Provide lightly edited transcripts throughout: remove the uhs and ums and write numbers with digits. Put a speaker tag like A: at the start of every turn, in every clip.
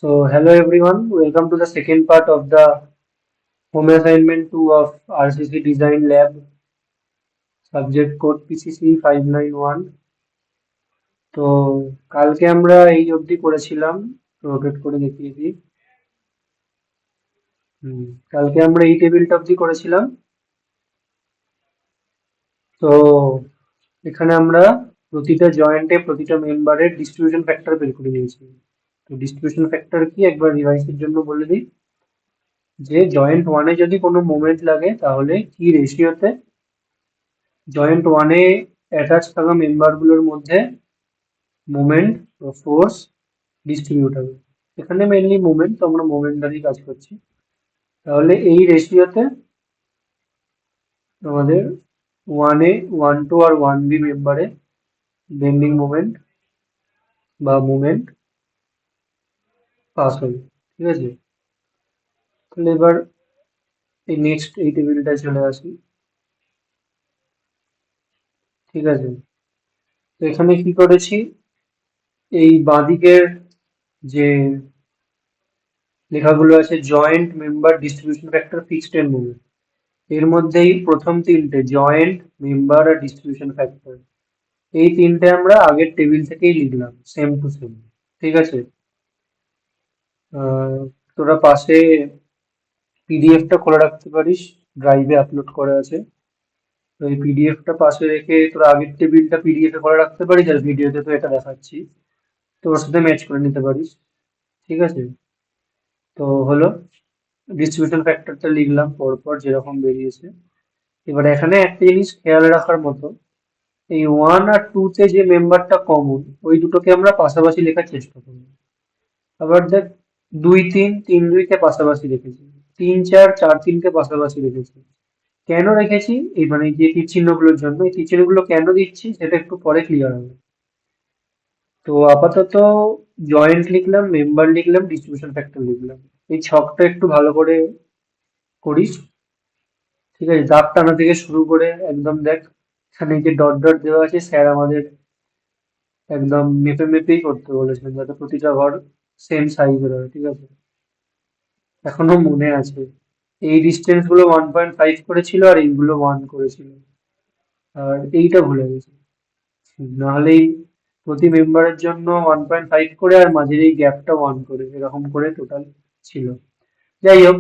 A: So, hello everyone, welcome to the second part of the home assignment 2 of RCC Design Lab, subject code PCC 591. তো কালকে আমরা এই অবধি করেছিলাম, rotate করে দেখিয়ে দিই। কালকে আমরা এই টেবিলটা অবধি করেছিলাম। তো এখানে আমরা প্রতিটা জয়েন্টে প্রতিটা মেম্বারের ডিস্ট্রিবিউশন ফ্যাক্টর বের করে নিয়েছি। তো ডিস্ট্রিবিউশন ফ্যাক্টর কি একবার রিভাইসের জন্য বলে দিই, যে জয়েন্ট ওয়ানে যদি কোনো মোমেন্ট লাগে তাহলে কি রেশিওতে জয়েন্ট ওয়ানে অ্যাটাচ থাকা মেম্বারগুলোর মধ্যে মোমেন্ট ও ফোর্স ডিস্ট্রিবিউট হবে। এখানে মেইনলি মোমেন্ট, তো আমরা মোমেন্ট দ্বারাই কাজ করছি। তাহলে এই রেশিওতে আমাদের ওয়ানে ওয়ান টু আর ওয়ান বি মেম্বারে বেন্ডিং মোমেন্ট বা মোমেন্ট পাস হবে। ঠিক আছে, তাহলে এবার এই নেক্সট এই টেবিলটায় চলে আসি। ঠিক আছে, তো এখানে কি করেছি, এই বাঁদিকের যে লেখাগুলো আছে joint member distribution factor fixed end moment, এর মধ্যেই প্রথম তিনটে জয়েন্ট মেম্বার আর ডিস্ট্রিবিউশন ফ্যাক্টর, এই তিনটে আমরা আগের টেবিল থেকেই লিখলাম সেম টু সেম। ঠিক আছে, তোরা পাশে পিডিএফটা খোলা রাখতে পারিস, ড্রাইভে আপলোড করা আছে। তো এই পিডিএফটা পাশে রেখে তোরা আগের টেবিলটা পিডিএফে করে রাখতে পারিস, আর ভিডিওতে তো এটা দেখাচ্ছি, তো ওর সাথে ম্যাচ করে নিতে পারিস। ঠিক আছে, তো হলো ডিস্ট্রিবিউশন ফ্যাক্টরটা লিখলাম পরপর যেরকম বেরিয়েছে। এবার এখানে একটা জিনিস খেয়াল রাখার মতো, এই ওয়ান আর টু তে যে মেম্বারটা কমন, ওই দুটোকে আমরা পাশাপাশি লেখার চেষ্টা করব। আবার দেখ, দুই তিন, তিন দুইকে পাশাপাশি রেখেছি, তিন চার, চার তিনকে পাশাপাশি রেখেছি। কেন রেখেছি, এই মানে যে তীর চিহ্নগুলোর জন্য, এই তীর চিহ্নগুলো কেন দিচ্ছি সেটা একটু পরে ক্লিয়ার হবে। তো আপাতত জয়েন্ট লিখলাম, মেম্বার লিখলাম, ডিস্ট্রিবিউশন ফ্যাক্টর লিখলাম। এই ছকটা একটু ভালো করে করিস। ঠিক আছে, দাগ টানা থেকে শুরু করে একদম দেখ, এখানে যে ডট ডট দেওয়া আছে, স্যার আমাদের একদম মেপে মেপেই করতে বলেছেন যাতে প্রতিটা ঘর সেম সাইজের হয়। ঠিক আছে, এখনো মনে আছে এই ডিস্টেন্স গুলো 1.5 করেছিল আর এইগুলো 1 করেছিল, আর এইটা ভুলে গেছি। নাহলে এই প্রতি মেম্বারের জন্য 1.5 করে আর মাঝের এই গ্যাপটা 1 করে, এরকম করে টোটাল ছিল। যাই হোক,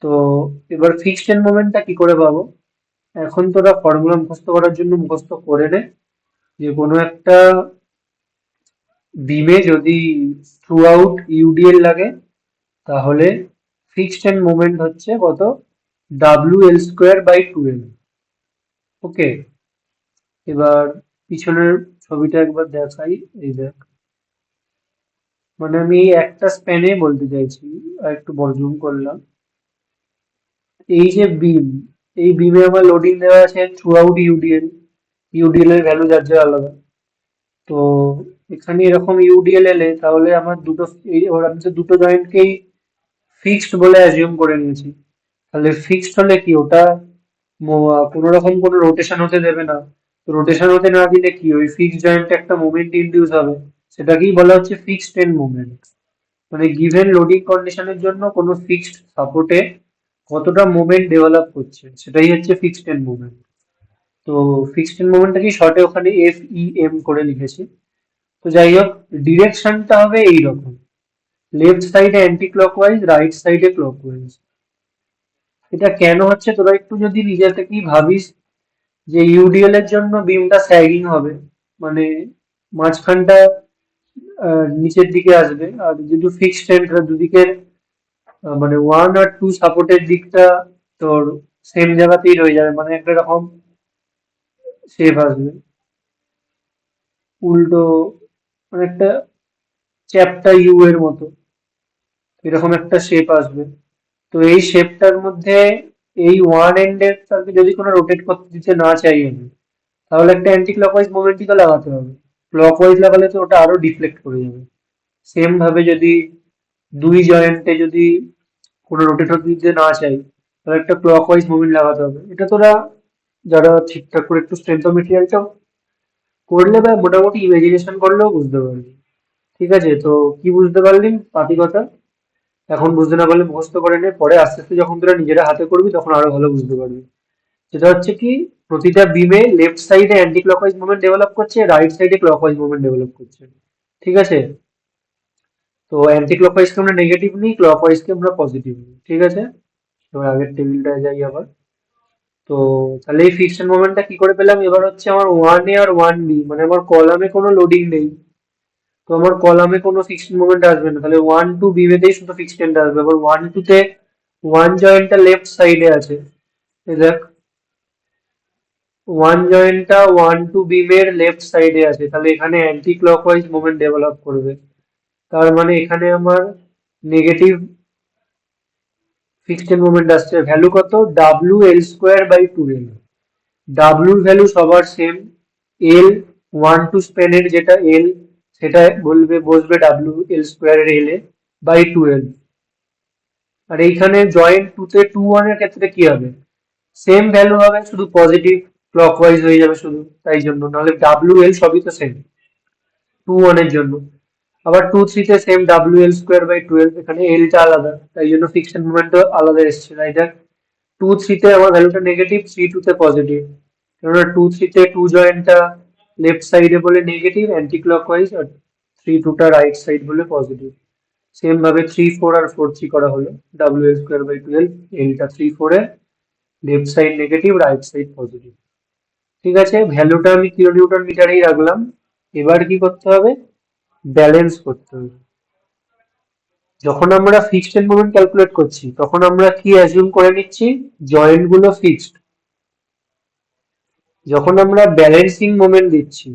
A: তো এবার ফিক্সড এন্ড মোমেন্টটা কি করে পাবো, এখন তোরা ফর্মুলা মুখস্থ করার জন্য মুখস্থ করে নে, যে কোনো একটা বিমে যদি থ্রু আউট ইউডিএল লাগে তাহলে ফিক্সড এন্ড মোমেন্ট হচ্ছে কত, ডাব্লিউ এল স্কোয়ার বাই 2 এল। ওকে, এবার পিছনের ছবিটা একবার দেখাই। এই দেখ, মানে আমি এই একটা স্প্যানে বলতে চাইছি, আর একটু বড় জুম করলাম। এই যে বিম, এই বিমে আমার লোডিং দেওয়া আছে থ্রু আউট ইউডিএল, ইউডিএল এর ভ্যালু যার যার আলাদা। তো এখানে এরকম ইউডিএল এলে তাহলে আমার দুটো আমি তো দুটো জয়েন্টকেই ফিক্সড বলে অ্যাজিউম করে নিয়েছি। তাহলে ফিক্সড হলে কি ওটা কোনো রকম কোনো রোটেশন হতে দেবে না। তো রোটেশন হতে না দিলে কি, ওই ফিক্সড জয়েন্টে একটা মোমেন্ট ইনডিউস হবে, সেটাকেই বলা হচ্ছে ফিক্সড এন্ড মোমেন্ট। মানে গিভেন লোডিং কন্ডিশনের জন্য কোনো ফিক্সড সাপোর্টে কতটা মোমেন্ট ডেভেলপ করছে সেটাই হচ্ছে ফিক্সড এন্ড মোমেন্ট। তো ফিক্সড এন্ড মোমেন্টটাকে শর্টে ওখানে এফ ই এম করে লিখেছি। তো যাই হোক, ডিরেকশনটা হবে এইরকম, লেফট সাইডে অ্যান্টি ক্লকওয়াইজ, রাইট সাইডে ক্লকওয়াইজ। এটা কেন হচ্ছে তোরা একটু যদি নিজে থেকেই ভাবিস, যে ইউডিএল এর জন্য বিমটা স্যাগিং হবে, মানে মাঝখানটা নিচের দিকে আসবে, আর যদি ফিক্সড এন্ড দুদিকের মানে ওয়ান আর টু সাপোর্টের দিকটা তোর সেম জায়গাতেই রয়ে যাবে, মানে একটা রকম শেপ আসবে উল্টো, মানে একটা চ্যাপ্টা ইউ এর মতো এরকম একটা শেপ আসবে। তো এই শেপটার মধ্যে এই ওয়ান এন্ডের যদি কোনো রোটেট করতে দিতে না চাই আমি, তাহলে একটা অ্যান্টি ক্লকওয়াইজ মোমেন্টই তো লাগাতে হবে। ক্লকওয়াইজ লাগালে তো ওটা আরো ডিফ্লেক্ট করে যাবে। সেম ভাবে যদি দুই জয়েন্টে যদি কোনো রোটেট হতে দিতে না চাই, তাহলে একটা ক্লকওয়াইজ মুভমেন্ট লাগাতে হবে। এটা তোরা যারা ঠিকঠাক করে একটু স্ট্রেংথ অফ মেটেরিয়ালটা করলে বা মোটামুটি ইমাজিনেশন করলেও বুঝতে পারবি। ঠিক আছে, তো কি বুঝতে পারলি পাতি কথা? এখন বুঝতে না পারলে মুখস্থ করে নে, পরে আস্তে আস্তে যখন তোরা নিজেরা হাতে করবি তখন আরো ভালো বুঝতে পারবি। সেটা হচ্ছে কি, প্রতিটা বিমে লেফট সাইডে অ্যান্টি ক্লকওয়াইজ মুভমেন্ট ডেভেলপ করছে, রাইট সাইডে ক্লকওয়াইজ মুভমেন্ট ডেভেলপ করছে। ঠিক আছে, তো অ্যান্টি ক্লকওয়াইজকে আমরা নেগেটিভ নিই, ক্লকওয়াইজকে আমরা পজিটিভ নিই। ঠিক আছে, এবার আগের টেবিলটায় যাই আবার। তো তাহলে এই ফিকশন মোমেন্টটা কি করে পেলাম? এবার হচ্ছে আমার ওয়ান এ আর ওয়ান বি, মানে আমার কলামে কোনো লোডিং নেই, তো আমার কলামে কোনো ফিক্সড মোমেন্ট আসবে না, তাহলে ওয়ান টু বিমেতেই শুধু ফিক্সড আসবে। এবার ওয়ান টু তে ওয়ান জয়েন্টটা লেফট সাইডে আছে, এই দেখ ওয়ান জয়েন্টটা ওয়ান টু বিমের লেফট সাইডে আছে, তাহলে এখানে অ্যান্টি ক্লকওয়াইজ মোমেন্ট ডেভেলপ করবে। তার মানে এখানে আমার নেগেটিভ ফিক্সড মোমেন্ট আসছে, ভ্যালু কত? W L square by two L. ডাব্লিউর ভ্যালু সবার সেম, এল ওয়ান টু স্প্যানের যেটা এল সেটা বসবে ডাব্লিউ এল স্কোয়ারের এল এ বাই টুয়েলভ। আর এইখানে জয়েন্ট টু তে টু ওয়ান এর ক্ষেত্রে কি হবে? সেম ভ্যালু হবে, শুধু পজিটিভ ক্লকওয়াইজ হয়ে যাবে শুধু, তাই জন্য, নাহলে ডাব্লিউ এল সবই তো সেম টু ওয়ান এর জন্য। আবার টু থ্রি তে same W L square by twelve, এখানে এলটা আলাদা, তাই জন্য ফিক্সড মুভমেন্টও আলাদা এসছে, তাই দেখ টু থ্রিতে আমার ভ্যালুটা নেগেটিভ, থ্রি টু তে পজিটিভ, কেননা টু থ্রিতে টু জয়েন্টটা লেফট সাইডে বলে নেগেটিভ অ্যান্টি ক্লকওয়াইজ, আর থ্রি টুটা রাইট সাইড বলে পজিটিভ। সেম ভাবে থ্রি ফোর আর ফোর থ্রি করা হলো, W L square by twelve, এলটা থ্রি ফোরে left side negative right side positive. ঠিক আছে, ভ্যালুটা আমি কিলো নিউটন মিটারেই রাখলাম। এবার কি করতে হবে? ব্যালেন্স করতে হবে। যখন আমরা ফিক্সড মোমেন্ট ক্যালকুলেট করছি তখন আমরা কি অ্যাজিউম করে নিচ্ছি? জয়েন্ট গুলো ফিক্সড। যখন আমরা ব্যালেন্সিং মোমেন্ট দিচ্ছি,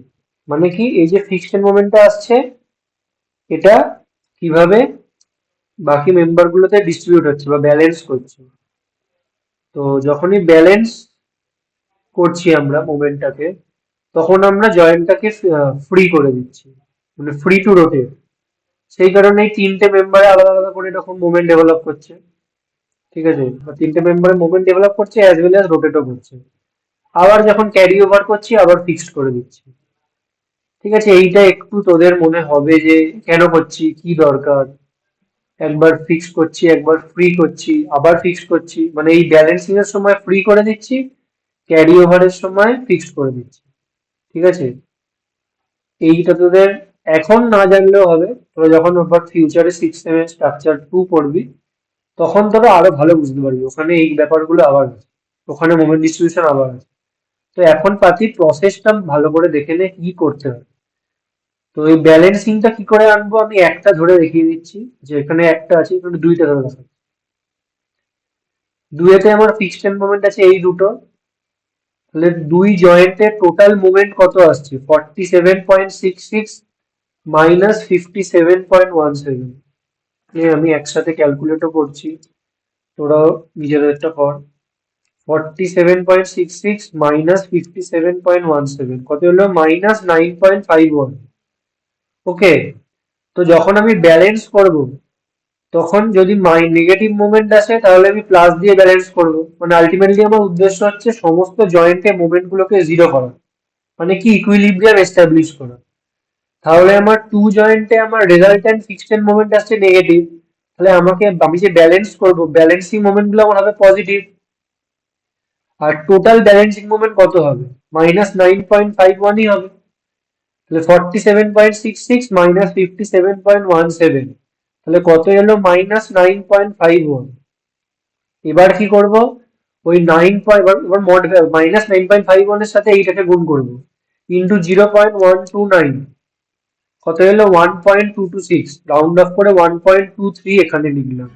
A: মানে কি, এই যে ফিক্সড মোমেন্টটা আসছে এটা কিভাবে বাকি মেম্বার গুলোতে ডিস্ট্রিবিউট হচ্ছে বা ব্যালেন্স করছে। তো যখনই ব্যালেন্স করছি আমরা মোমেন্টটাকে, তখন আমরা জয়েন্টটাকে ফ্রি করে দিচ্ছি, মানে ফ্রি টু রোটেট। সেই কারণে তিনটে মেম্বারে আলাদা আলাদা করে এরকম মোমেন্ট ডেভেলপ করছে। ঠিক আছে, বা তিনটে মেম্বারে মোমেন্ট ডেভেলপ করছে অ্যাজ ওয়েল অ্যাজ রোটেটও করছে। আবার যখন ক্যারি ওভার করছি আবার ফিক্সড করে দিচ্ছি। ঠিক আছে, এইটা একটু তোদের মনে হবে যে কেন করছি, কি দরকার, একবার ফিক্স করছি একবার ফ্রি করছি আবার ফিক্স করছি, মানে এই ব্যালেন্সিং এর সময় ফ্রি করে দিচ্ছি, ক্যারি ওভারের সময় ফিক্সড করে দিচ্ছি। ঠিক আছে, এইটা তোদের এখন না জানলেও হবে, তোরা যখন আবার ফিউচারে সিক্স সেভেন স্ট্রাকচার টু পড়বি তখন তোরা আরো ভালো বুঝতে পারবি, ওখানে এই ব্যাপারগুলো আবার আছে, ওখানে মোমেন্ট ডিস্ট্রিবিউশন আবার আছে। তো এখন পাতি প্রসেসটা ভালো করে দেখে নে কি করতে হবে। তো এই ব্যালেন্সিংটা কি করে আনবো আমি একটা ধরে দেখিয়ে দিচ্ছি, যে এখানে একটা আছে, এখানে দুইটা ধরে দেখা। দুইয়েতে আমার ফিক্সড মোমেন্ট আছে এই দুটো, তাহলে দুই জয়েন্টের টোটাল মোমেন্ট কত আসছে? 47.66 মাইনাস 57.17। আমি একসাথে ক্যালকুলেটও করছি, তোরাও নিজেদেরটা কর। 47.66 মাইনাস 57.17 কত হলো? -9.51। ওকে, তো যখন আমি ব্যালেন্স করব তখন যদি নেগেটিভ মুভমেন্ট আসে তাহলে আমি প্লাস দিয়ে ব্যালেন্স করব, মানে আলটিমেটলি আমার উদ্দেশ্য হচ্ছে সমস্ত জয়েন্টে মুভমেন্ট গুলোকে জিরো করা, মানে কি ইকুইলিব্রিয়াম এস্টাবলিশ করা। তাহলে আমার টু জয়েন্টে আমার রেজাল্ট্যান্ট ফিক্সড মোমেন্ট আসছে নেগেটিভ, তাহলে আমি যে ব্যালেন্স করব ব্যালেন্সিং মোমেন্ট গুলো আমার হবে পজিটিভ, আর টোটাল ব্যালেন্সিং মোমেন্ট কত হবে? -9.51ই হবে। তাহলে 47.66 মাইনাস 57.17, তাহলে কত এলো? -9.51। এবার কি করব? ওই নাইন পয়েন্ট, এবার -9.51 এর সাথে এইটাকে গুণ করব, ইন্টু 0.129, কত এলো? 1.226, রাউন্ড অফ করে 1.23 এখানে লিখলাম।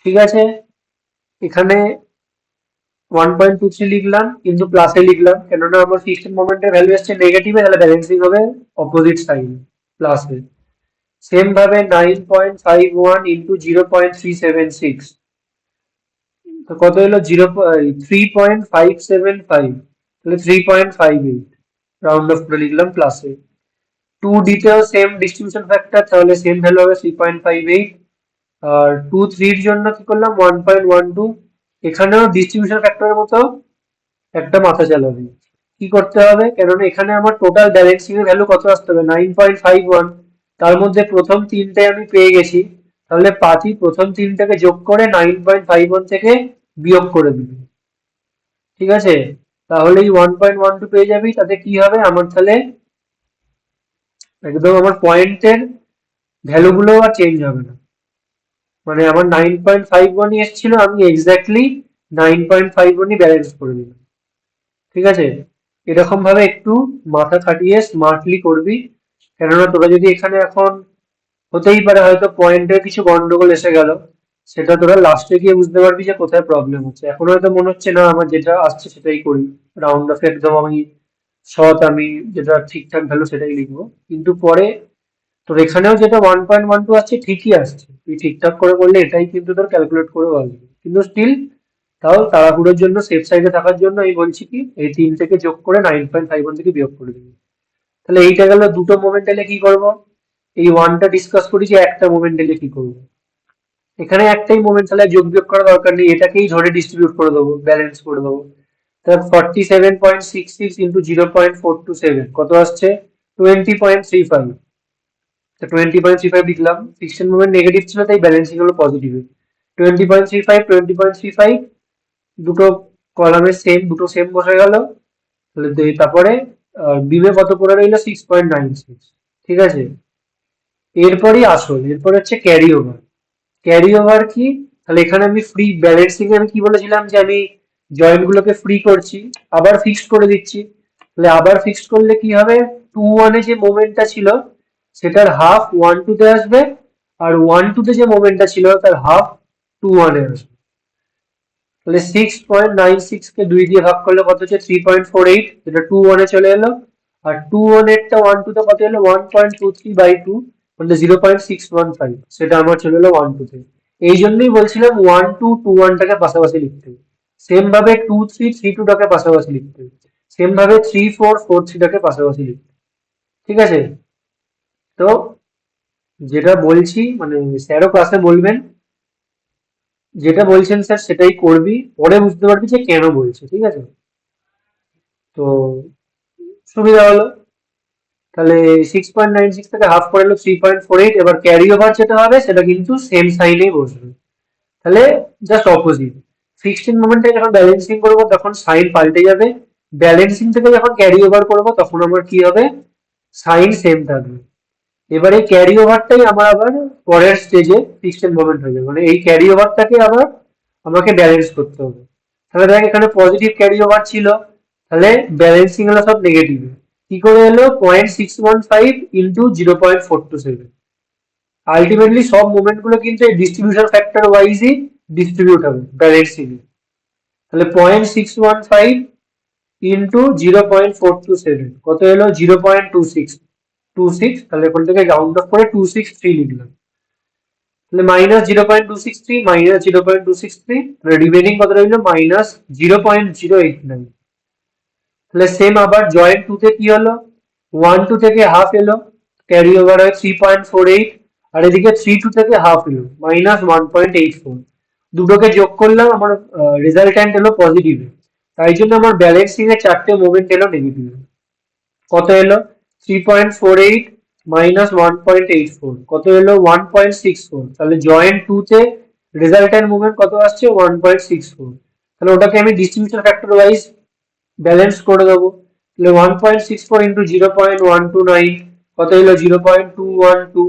A: ঠিক আছে, এখানে 1.23 লিখলাম কিন্তু প্লাসে লিখলাম, কেননা আমার ফিক্সড মোমেন্টের ভ্যালু আসছে নেগেটিভে, তাহলে ব্যালেন্সিং হবে অপোজিট সাইড প্লাসে। সেম ভাবে 9.51 ইন্টু 0.376, তো কত হলো? 3.575, তাহলে 3.58, রাউন্ড অফ করে লিখলাম প্লাসে। টু ডিতেও সেম ডিস্ট্রিবিউশন ফ্যাক্টর, তাহলে সেম ভ্যালু হবে 3.58। আর টু থ্রির জন্য কি করলাম? 1.12, এখানেও ডিস্ট্রিবিউশন ফ্যাক্টরের মতো একটা মাথা চালাবে। কি করতে হবে? কেননা এখানে আমার টোটাল ব্যালেন্সিং এর ভ্যালু কত আসতে হবে? 9.51, তার মধ্যে প্রথম তিনটে আমি পেয়ে গেছি, তাহলে পাঁচই প্রথম তিনটাকে যোগ করে 9.51 থেকে বিয়োগ করে দিবি। ঠিক আছে, তাহলে এই 1.12 পেয়ে যাবি। তাতে কি হবে আমার, তাহলে একদম আমার পয়েন্টের ভ্যালু গুলো আর চেঞ্জ হবে না। মানে আমার 9.51 এসেছিল, আমি এক্স্যাক্টলি 9.51 ব্যালেন্স করে দিলাম। ঠিক আছে, এরকম ভাবে একটু মাথা খাটিয়ে স্মার্টলি করবি। কেননা তোরা যদি এখানে এখন, হতেই পারে হয়তো পয়েন্টের কিছু গন্ডগোল এসে গেল, সেটা তোরা লাস্টে গিয়ে বুঝতে পারবি যে কোথায় প্রবলেম হচ্ছে। এখন হয়তো মনে হচ্ছে না আমার যেটা আসছে সেটাই করি, রাউন্ড অফ একদম আমি সৎ, আমি যেটা ঠিকঠাক ভ্যালু সেটাই লিখবো, কিন্তু পরে তোর এখানেও যেটা 1.12 আসছে ঠিকই আসছে, তুই ঠিকঠাক করে করলে এটাই কিন্তু তোর ক্যালকুলেট করে আসবে। কিন্তু স্টিল, তাও তাড়াহুড়োর জন্য, সেফ সাইডে থাকার জন্য আমি বলছি কি এই তিন থেকে যোগ করে 9.51 থেকে বিয়োগ করে দিবি। তাহলে এইটা গেল দুটো মোমেন্ট এলে কি করব, এই ওয়ানটা ডিসকাস করি যে একটা মোমেন্ট এলে কি করব। এখানে একটাই মোমেন্ট, তাহলে যোগ বিয়োগ করার দরকার নেই, এটাকেই ধরে ডিস্ট্রিবিউট করে দেবো, ব্যালেন্স করে দেবো। তাহলে 47.66 ইন্টু 0.427 কত আসছে, 20.35। 20.35 লিখলাম, ফিকশন মোমেন্ট নেগেটিভ ছিল তাই ব্যালেন্সিং হলো পজিটিভ। 20.35, 20.35 দুটো কলামে সেম, দুটো সেম বসে গেল। তাহলে তারপরে বিমে কত পড়ে রইলো, 6.96। ঠিক আছে, এরপরই আসল, এরপর হচ্ছে ক্যারি ওভার। ক্যারি ওভার কি, তাহলে এখানে আমি ফ্রি ব্যালেন্সিং এ আমি কি বলেছিলাম যে আমি জয়েন্ট গুলোকে ফ্রি করছি, আবার ফিক্সড করে দিচ্ছি। তাহলে আবার ফিক্সড করলে কি হবে, 2-1 যে মোমেন্টটা ছিল সেটার হাফ 1-2 তে আসবে, আর 1-2 তে যে মোমেন্টটা ছিল তার হাফ 2-1 এ আসবে। তাহলে 6.96 কে 2 দিয়ে ভাগ করলে কত হচ্ছে, 3.48, যেটা 2-1 এ চলে এলো। আর 2-1 এরটা 1-2 তে কত এলো, 1.23/2, মানে 0.615, সেটা আমার চলে এলো 1-2 তে। এই জন্যই বলছিলাম 1-2-2-1টাকে পাশাপাশি লিখতে, সেম ভাবে 2-3-3-2টাকে পাশাপাশি লিখতে, সেম ভাবে 3-4-4-3টাকে পাশাপাশি লিখতে। ঠিক আছে, তো যেটা বলছি মানে স্যারও ক্লাসে বলবেন, যেটা বলছেন স্যার সেটাই করবি, পরে বুঝতে পারবি যে কেন বলছে। ঠিক আছে, তো সুবিধা হলো। তাহলে 6.96 থেকে হাফ করে এলো 3.48, এবার ক্যারি ওভার যেটা হবে সেটা কিন্তু সেম সাইনেই বসবে। তাহলে জাস্ট অপোজিট, ফিক্সড মোমেন্টে যখন ব্যালেন্সিং করবো তখন সাইন পাল্টে যাবে, ব্যালেন্সিং থেকে যখন ক্যারি ওভার করবো তখন আমার কি হবে, সাইন সেম থাকবে। এবার এই ক্যারি ওভারটাই আমার আবার পরের স্টেজে ফিক্সড মোমেন্ট হয়ে যাবে, মানে এই ক্যারি ওভারটাকে আবার আমাকে ব্যালেন্স করতে হবে। তাহলে দেখ এখানে পজিটিভ ক্যারি ওভার ছিল, তাহলে ব্যালেন্সিং হলো সব নেগেটিভ। কি করে এলো, 0.615 ইন্টু 0.427। আলটিমেটলি সব মোমেন্ট গুলো কিন্তু এই ডিস্ট্রিবিউশন ফ্যাক্টর ওয়াইজই ডিস্ট্রিবিউট হবে ব্যালেন্সিং। তাহলে 0.615 ইন্টু 0.427 কত এলো, 0.2626। তাহলে এখান থেকে রাউন্ড অফ করে 263 লিখলাম। তাহলে -0.263 -0.263, রিমেনিং কত রইলো, -0.089। তাহলে সেম আবার জয়েন্ট 2 তে কি হলো, 1-2 থেকে হাফ এলো, ক্যারি ওভার হয় 3.48, আর এদিকে 3-2 থেকে হাফ এলো, -1.84। দুটোকে যোগ করলাম, আমার রেজাল্ট্যান্ট এলো পজিটিভ, তাই জন্য আমার ব্যালেন্সিং এর চারটে মোমেন্ট এলো নেগেটিভ। কত এলো, 3.48 -1.84 কত এলো, 1.64। তাহলে জয়েন্ট 2 তে রেজাল্ট্যান্ট মুভমেন্ট কত আসছে, 1.64। তাহলে ওটাকে আমি ডিস্ট্রিবিউশন ফ্যাক্টর ওয়াইজ ব্যালেন্স করে দেবো। তাহলে 1.64 ইন্টু 0.129 কত এলো, 0.212,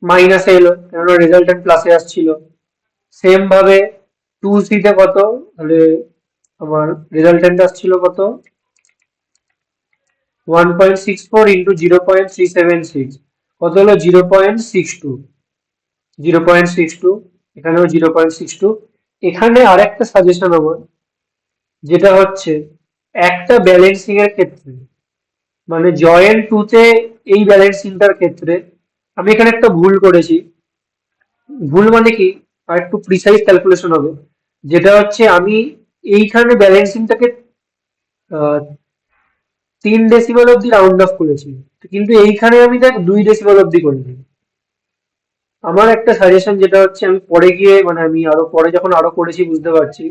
A: মাইনাসে এলো কেননা রেজাল্ট্যান্ট প্লাসে আসছিল। সেম ভাবে 2C তে কত, তাহলে আমার রেজাল্ট্যান্ট আসছিল কত, 1.64 ইন্টু 0.376 কত হলো, 0.62। 0.62, এখানেও 0.62। এখানে আরেকটা সাজেশন আমার, যেটা হচ্ছে একটা ব্যালেন্সিং এর ক্ষেত্রে, মানে জয়েন্ট 2 তে এই ব্যালেন্সিংটার ক্ষেত্রে আমি এখানে একটা ভুল করেছি। ভুল মানে কি, আর একটু প্রিসাইজ ক্যালকুলেশন হবে, যেটা হচ্ছে আমি এইখানে ব্যালেন্সিংটাকে 3 ডেসিমাল অব্দি রাউন্ড অফ করেছি, কিন্তু এইখানে আমি দেখ 2 ডেসিমাল অব্দি করিনি। আমার একটা সাজেশন যেটা হচ্ছে, আমি পরে গিয়ে মানে আমি আরো পরে যখন আরো করেছি বুঝতে পারছি,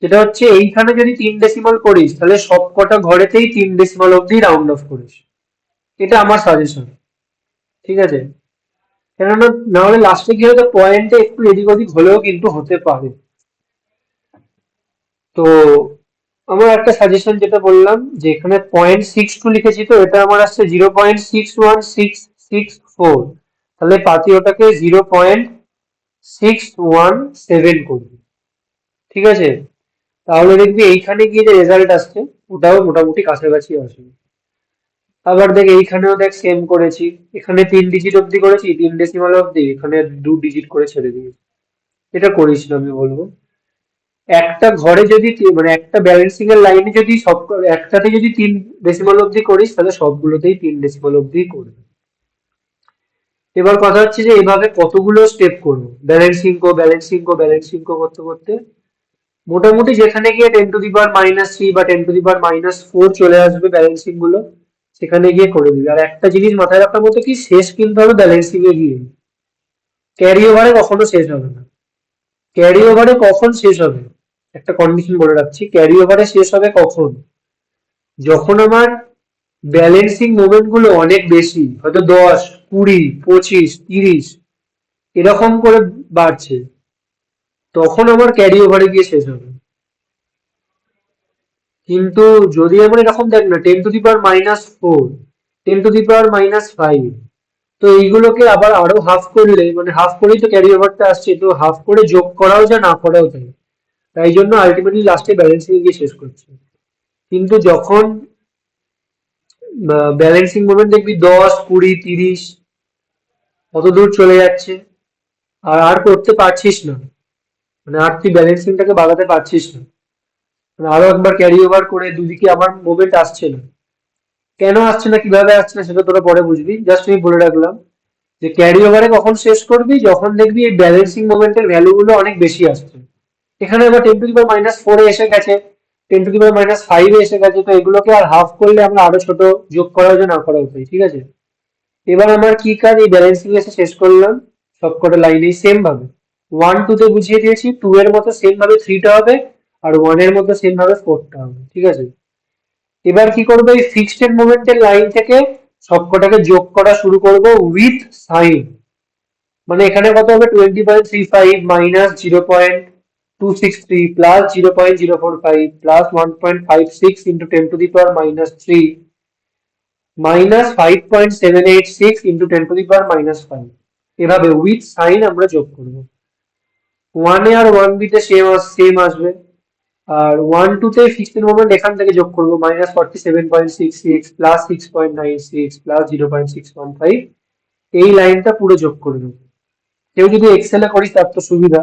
A: যেটা হচ্ছে এইখানে যদি 3 ডেসিমাল করিস তাহলে সব কটা ঘরেতেই 3 ডেসিমাল অব্দি রাউন্ড অফ করিস, এটা আমার সাজেশন। ঠিক আছে? কেননা না হলে লাস্টে কি হয়তো পয়েন্টে একটু এদিক ওদিক হলেও কিন্তু হতে পারে। তো আমার একটা সাজেশন যেটা বললাম যে এখানে 0.62 লিখেছি, তো এটা আমার আসছে 0.61664, তাহলে পাতি ওটাকে 0.617 করবে। ঠিক আছে? তাহলে দেখবি এইখানে গিয়ে যে রেজাল্ট আসছে ওটাও মোটামুটি কাছাকাছি আসবে। আবার দেখ এইখানেও দেখ সেম করেছি, এখানে 3 ডিজিট অব্দি করেছি, 3 ডেসিমাল অব্দি, এখানে 2 ডিজিট করে ছেড়ে দিয়েছি। এটা করিস না আমি বলবো। একটা ঘরে যদি মানে একটা ব্যালেন্সিং এর লাইনে যদি সব একটাতে যদি 3 ডেসিমাল অব্দি করিস তাহলে সবগুলোতেই 3 ডেসিমাল অব্দি করবে। এবার কথা হচ্ছে যে এভাবে কতগুলো স্টেপ করবো, ব্যালেন্সিং করতে করতে মোটামুটি যেখানে গিয়ে 10⁻³ বা 10⁻⁴ চলে আসবে ব্যালেন্সিং গুলো, সেখানে গিয়ে করে দিবি। আর একটা জিনিস মাথায় রাখার মতো কি, শেষ কিন্তু হবে ব্যালেন্সিং এ গিয়ে, ক্যারি ওভারে কখনো শেষ হবে না। ক্যারি ওভারে কখন শেষ হবে, একটা কন্ডিশন বলে রাখছি, ক্যারি ওভারে শেষ হবে কখন, যখন আমার ব্যালেন্সিং মোমেন্ট গুলো অনেক বেশি, হয়তো 10, 20, 25, 30 এরকম করে বাড়ছে, তখন আমার ক্যারি ওভারে গিয়ে শেষ হবে। কিন্তু যদি আমরা এরকম দেখ না, 10⁻⁴, 10⁻⁵, তো এইগুলোকে আবার আরো হাফ করলে, মানে হাফ করেই তো ক্যারি ওভারটা আসছে, তো হাফ করে যোগ করাও যায় না করাও যায়, তাই জন্য আলটিমেটলি লাস্টে ব্যালেন্সিং গিয়ে শেষ করছে। কিন্তু যখন ব্যালেন্সিং মোমেন্ট দেখবি 10, 20, 30 কত দূর চলে যাচ্ছে, আর আর করতে পারছিস না, মানে আর তুই ব্যালেন্সিংটাকে বাড়াতে পারছিস না, মানে আরো একবার ক্যারি ওভার করে দুদিকে আমার মোমেন্ট আসছে না। কেন আসছে না, কিভাবে আসছে না, সেটা তোরা পরে বুঝবি, জাস্ট আমি বলে রাখলাম যে ক্যারি ওভারে কখন শেষ করবি, যখন দেখবি এই ব্যালেন্সিং মোমেন্টের ভ্যালু গুলো অনেক বেশি আসছে। এখানে আবার 10⁻⁴ এসে গেছে, 10⁻⁵ এসে গেছে, তো এগুলোকে আর হাফ করলে আমরা আরো ছোট যোগ করা যায় না করা যায়, ঠিক আছে? এবার আমার কি কাজ, এই ব্যালেন্সিং এসে শেষ করলাম সবকটা লাইনেই সেম ভাবে। 1 2 তে বুঝিয়ে দিয়েছি, 2 এর মতো সেম ভাবে 3 টা হবে, আর 1 এর মতো সেম ভাবে 4 টা হবে, ঠিক আছে? এবার কি করবো, এই ফিক্সড এন্ড মোমেন্টের লাইন থেকে সবকটাকে যোগ করা শুরু করব উইথ সাইন। মানে এখানে কত হবে, 20.35 minus 0.263 plus 0.045 plus 1.56 into 10⁻³ minus 5.786 into 10⁻⁵, এভাবে উইথ সাইন আমরা যোগ করবো। 1 এ আর 1 বি তে সেম আসবে, আর 1 2 তে ফিক্সড মোমেন্ট এখান থেকে যোগ করবো, -47.66 প্লাস 6.96 প্লাস 0.615, এই লাইনটা পুরো যোগ করে দেবো। কেউ যদি এক্সেল এ করিস তার তো সুবিধা,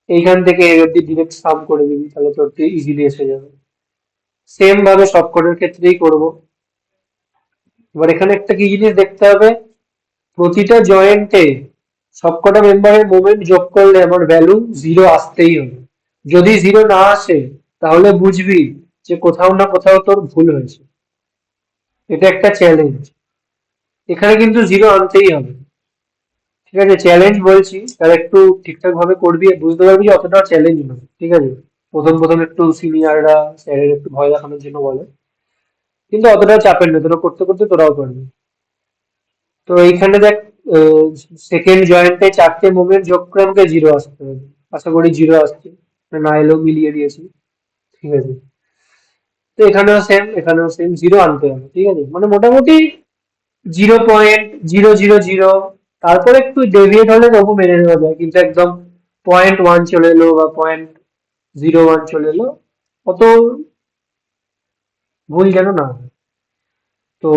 A: এইখান থেকে এই অব্দি ডিরেক্ট সাম করে দিবি, তাহলে তোর ইজিলি এসে যাবে। সেম ভাবে সবকটার ক্ষেত্রেই করব। এবার এখানে একটা কি জিনিস দেখতে হবে, প্রতিটা জয়েন্টে সবকটা মেম্বারের মোমেন্ট যোগ করলে আমার ভ্যালু 0 আসতেই হবে। যদি 0 না আসে তাহলে বুঝবি যে কোথাও না কোথাও তোর ভুল হয়েছে, এটা একটা চ্যালেঞ্জ। এখানে কিন্তু 0 আনতেই হবে, ঠিক আছে? চ্যালেঞ্জ বলছি, তার একটু ঠিকঠাক ভাবে করবি, বুঝতে পারবি যে অতটা চ্যালেঞ্জ নয়, ঠিক আছে? প্রথম প্রথম একটু সিনিয়ররা স্যারের একটু ভয় দেখানোর জন্য বলে, কিন্তু অতটা চাপের নয়, তোরা করতে করতে তোরাও পারবি। তো এইখানে দেখ, সেকেন্ড জয়েন্টে 4টে মুভমেন্ট যোগ করে আমাকে 0 আসতে হবে। আশা করি 0 আসছে, না এলেও মিলিয়ে দিয়েছি, ঠিক আছে? তো এখানেও সেম 0 আনতে হবে, ঠিক আছে? মানে মোটামুটি 0.000, তারপরে একটু ডেভিয়েট হলে তবু মেনে নেওয়া যায়, কিন্তু একদম 0.1 চলে এলো বা 0.01 চলে এলো, অত ভুল যেন না হয়। তো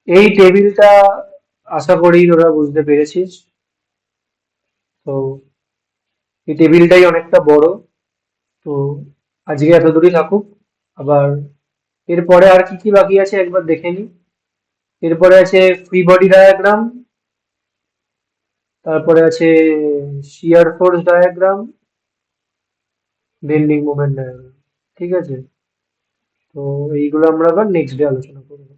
A: এই টেবিলটা আশা করি তোরা বুঝতে পেরেছিস। তো এই টেবিলটাই অনেকটা বড়, তো আজকে এত দূরই থাকুক। আবার এরপরে আর কি কি বাকি আছে একবার দেখে নি। এরপরে আছে ফ্রি বডি ডায়াগ্রাম, তারপরে আছে shear force diagram, bending moment diagram, ঠিক আছে? তো এইগুলো আমরা আবার নেক্সট ডে আলোচনা করবো।